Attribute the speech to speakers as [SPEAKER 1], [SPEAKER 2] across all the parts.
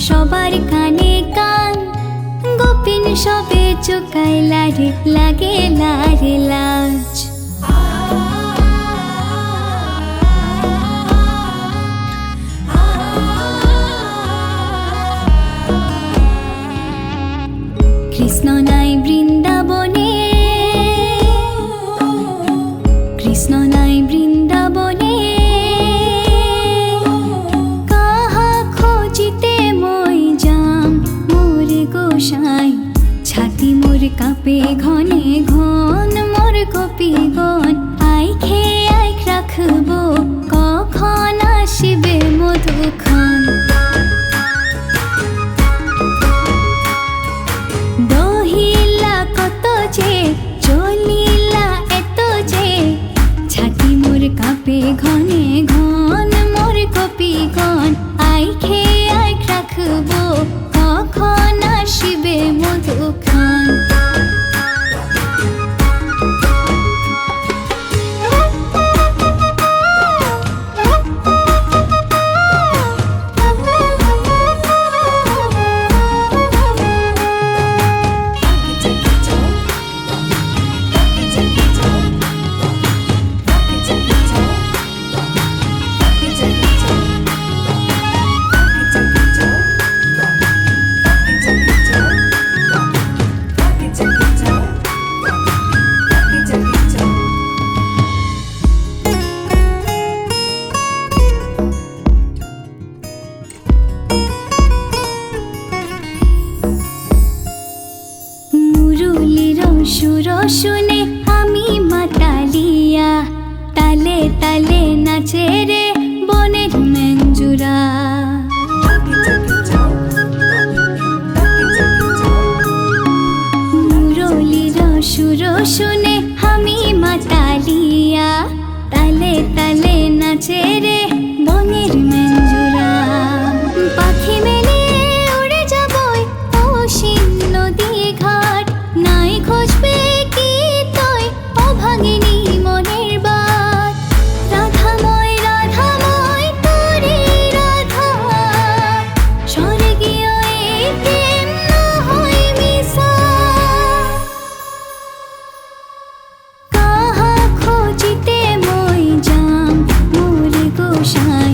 [SPEAKER 1] সবার কানে কান গোপিন সবে চোকাই লারে লাগে লারে লাজ। কৃষ্ণ নাই বৃন্দাবনে, কৃষ্ণ নাই বৃন্দাবনে, কাহা খোঁজিতে মই যাম মোরে গোসাই। ছাতি মোর কাঁপে ঘনে ঘন মোর গোপীগণ, আইখে আইখ রাখব কখন আসিবে মধুক্ষণ। দহিলা কত যে চলিলা এত যে, ছাতি মোর কাঁপে ঘনে ঘন মোর গোপীগণ, আইখে আইখ রাখব কখন আসিবে মধুক্ষণ। সুর শুনে আমি মাতালিয়া, তালে তালে নাচে রে বনের মেঞ্জুরা। মুরলীর সুর শুনে আমি মাতালিয়া, তালে তালে নাচে রে বনের মেঞ্জুরা। পাখি মেলে উড়ে যাবই অসীম নদী ঘাট, নাই খোঁজবে কি তয় অভাগিনী মনের বাট। রাধাময় রাধাময় তোরে রাধা, স্বর্গীয় এই প্রেম না হয় মিশা। কাহা খোঁজিতে মই যাম মোরে গোসাই,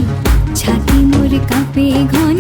[SPEAKER 1] ছাতি মোর কাঁপে ঘন